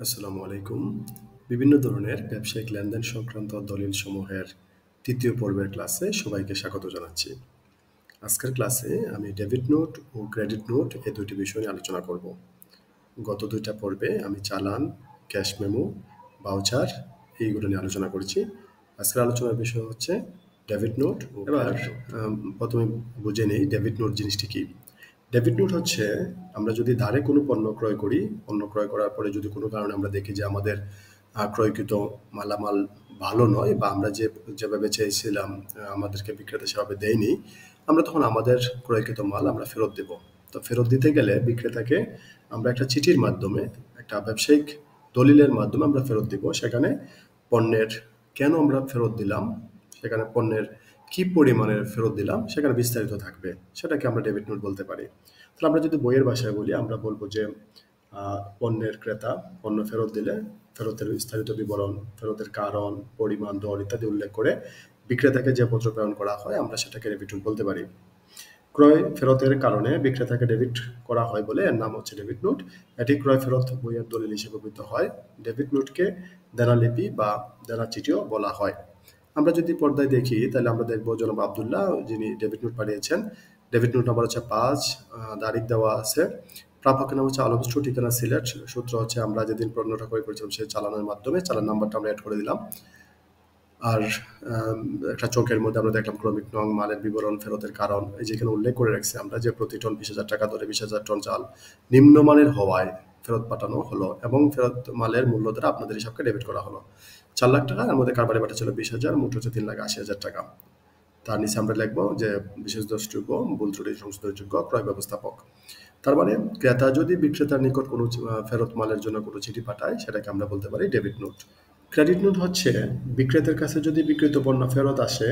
আসসালামু আলাইকুম। বিভিন্ন ধরনের ব্যবসায়িক লেনদেন সংক্রান্ত দলিলসমূহের ৩য় পর্বের ক্লাসে সবাইকে স্বাগত জানাচ্ছি। আজকের ক্লাসে আমি ডেবিট নোট ও ক্রেডিট নোট এই দুটি বিষয় নিয়ে আলোচনা করব। গত ২টা পর্বে আমি চালান, ক্যাশ মেমো, ভাউচার এইগুলো নিয়ে আলোচনা করেছি। আজকের আলোচনার বিষয় হচ্ছে ডেবিট নোট। এবার প্রথমে বুঝে নেই ডেবিট নোট জিনিসটি কী। ডেবিট নোট হচ্ছে আমরা যদি ধারে কোনো পণ্য ক্রয় করি, পণ্য ক্রয় করার পরে যদি কোনো কারণে আমরা দেখি যে আমাদের ক্রয়কৃত মালামাল ভালো নয় বা আমরা যেভাবে চেয়েছিলাম আমাদেরকে বিক্রেতা সেভাবে দেয়নি, আমরা তখন আমাদের ক্রয়কৃত মাল আমরা ফেরত দেব। তো ফেরত দিতে গেলে বিক্রেতাকে আমরা একটা চিঠির মাধ্যমে, একটা ব্যবসায়িক দলিলের মাধ্যমে আমরা ফেরত দিব। সেখানে পণ্যের কেন আমরা ফেরত দিলাম, সেখানে পণ্যের কি পরিমাণের ফেরত দিলাম সেখানে বিস্তারিত থাকবে। সেটাকে আমরা ডেবিট নোট বলতে পারি। তাহলে আমরা যদি বইয়ের ভাষায় বলি, আমরা বলবো যে পণ্যের ক্রেতা পণ্য ফেরত দিলে ফেরতের বিস্তারিত বিবরণ, ফেরতের কারণ, পরিমাণ, দর ইত্যাদি উল্লেখ করে বিক্রেতাকে যে পত্র প্রেরণ করা হয় আমরা সেটাকে ডেবিট নোট বলতে পারি। ক্রয় ফেরতের কারণে বিক্রেতাকে ডেবিট করা হয় বলে এর নাম হচ্ছে ডেবিট নোট। এটি ক্রয় ফেরত বইয়ের দলিল হিসেবে ব্যবহৃত হয়। ডেবিট নোটকে দেনালিপি বা দেনা চিঠিও বলা হয়। আমরা যদি পর্দায় দেখি তাহলে আমরা দেখবো জনাব আবদুল্লাহ যিনি ডেবিট নোট পাঠিয়েছেন। ডেবিট নোট নাম্বার হচ্ছে ৫, তারিখ দেওয়া আছে, প্রাপকের নাম হচ্ছে আলম স্টোর, ঠিকানা সিলেট, সূত্র হচ্ছে আমরা যেদিন পণ্যটা ক্রয় করেছিলাম সেই চালানের মাধ্যমে, চালান নাম্বারটা আমরা অ্যাড করে দিলাম। আর একটা চোখের মধ্যে আমরা দেখলাম ক্রমিক নং, মালের বিবরণ, ফেরতের কারণ। এই যেখানে উল্লেখ করে রাখছি আমরা যে প্রতি টন ২০,০০০ টাকা ধরে ২০,০০০ টন চাল নিম্নমানের হওয়ায় ফেরত পাঠানো হলো এবং ফেরত মালের মূল্য দ্বারা আপনাদের হিসাবকে ডেবিট করা হলো ৪,০০,০০০ টাকা। এর মধ্যে কারবারে বাটা ছিল ২০,০০০, মোট হচ্ছে ৩,৮০,০০০ টাকা। তার নিচে আমরা লিখবো যে বিশেষ দ্রষ্টব্য, ভুল ত্রুটি সংশোধনযোগ্য, ক্রয় ব্যবস্থাপক। তার মানে ক্রেতা যদি বিক্রেতার নিকট কোনো ফেরত মালের জন্য কোনো চিঠি পাঠায় সেটাকে আমরা বলতে পারি ডেবিট নোট। ক্রেডিট নোট হচ্ছে বিক্রেতার কাছে যদি বিক্রিত পণ্য ফেরত আসে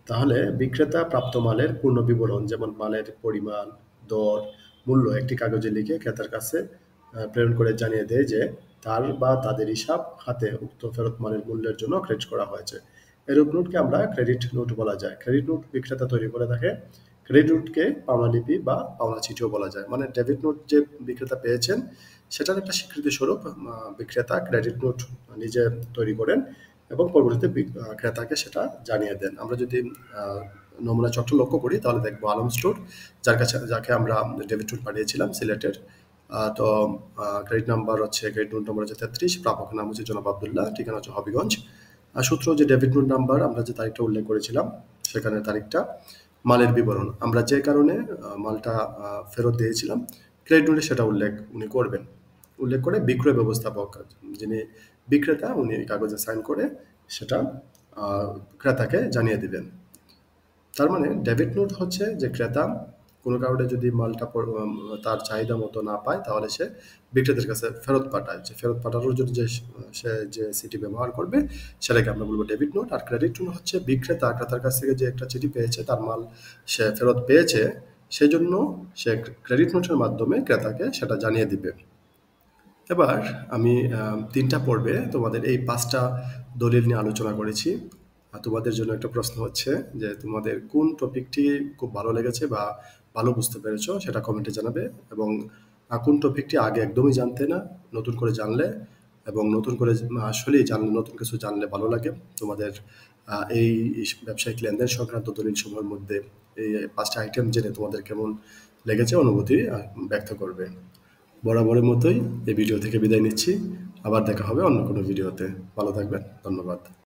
তাহলে বিক্রেতা প্রাপ্ত মালের পূর্ণ বিবরণ, যেমন মালের পরিমাণ, দর, মূল্য একটি কাগজে লিখে ক্রেতার কাছে প্রেরণ করে জানিয়ে দেয় যে তার বা তাদের হিসাব খাতে উক্ত ফেরত মালের মূল্যের জন্য ক্রেডিট করা হয়েছে। এরূপ নোটকে আমরা ক্রেডিট নোট বলা যায়। ক্রেডিট নোট বিক্রেতা তৈরি করে থাকে। ক্রেডিট নোটকে পাওনালিপি বা পাওনা চিঠিও বলা যায়। মানে ডেবিট নোট যে বিক্রেতা পেয়েছেন সেটার একটা স্বীকৃতি স্বরূপ বিক্রেতা ক্রেডিট নোট নিজে তৈরি করেন এবং পরবর্তীতে ক্রেতাকে সেটা জানিয়ে দেন। আমরা যদি নমুনা চক্র লক্ষ্য করি তাহলে দেখবো আলম স্টোর, যাকে আমরা ডেবিট নোট পাঠিয়েছিলাম সিলেটের। তো ক্রেডিট নাম্বার হচ্ছে, ক্রেডিট নোট নম্বর হচ্ছে ৩৩, প্রাপকের নাম হচ্ছে জনাব আবদুল্লাহ, ঠিকানা হচ্ছে হবিগঞ্জ। সূত্র যে ডেবিট নোট নাম্বার, আমরা যে তারিখটা উল্লেখ করেছিলাম সেখানে তারিখটা, মালের বিবরণ, আমরা যে কারণে মালটা ফেরত দিয়েছিলাম ক্রেডিট নোটে সেটা উল্লেখ উনি করবেন। উল্লেখ করে বিক্রয় ব্যবস্থাপক যিনি বিক্রেতা উনি কাগজে সাইন করে সেটা ক্রেতাকে জানিয়ে দিবেন। তার মানে ডেবিট নোট হচ্ছে যে ক্রেতা কোনো কারণে যদি মালটা তার চাহিদা মতো না পায় তাহলে সে বিক্রেতার কাছে ফেরত পাঠায়। যে ফেরত পাঠানোর জন্য সে যে চিঠি ব্যবহার করবে সেটাকে আমরা বলবো ডেবিট নোট। আর ক্রেডিট নোট হচ্ছে বিক্রেতা ক্রেতার কাছ থেকে যে একটা চিঠি পেয়েছে, তার মাল সে ফেরত পেয়েছে, সেজন্য সে ক্রেডিট নোটের মাধ্যমে ক্রেতাকে সেটা জানিয়ে দিবে। এবার আমি ৩টা পর্বে তোমাদের এই ৫টা দলিল নিয়ে আলোচনা করেছি। তোমাদের জন্য একটা প্রশ্ন হচ্ছে যে তোমাদের কোন টপিকটি খুব ভালো লেগেছে বা ভালো বুঝতে পেরেছো সেটা কমেন্টে জানাবে, এবং কোন টপিকটি আগে একদমই জানতে না, নতুন করে জানলে এবং নতুন করে আসলেই জানলে, নতুন কিছু জানলে ভালো লাগে তোমাদের এই ব্যবসায়িক লেনদেন সংক্রান্ত দলিল সমূহের মধ্যে এই ৫টা আইটেম জেনে তোমাদের কেমন লেগেছে অনুভূতি ব্যক্ত করবে। বরাবরের মতোই এই ভিডিও থেকে বিদায় নিচ্ছি। আবার দেখা হবে অন্য কোনো ভিডিওতে। ভালো থাকবেন। ধন্যবাদ।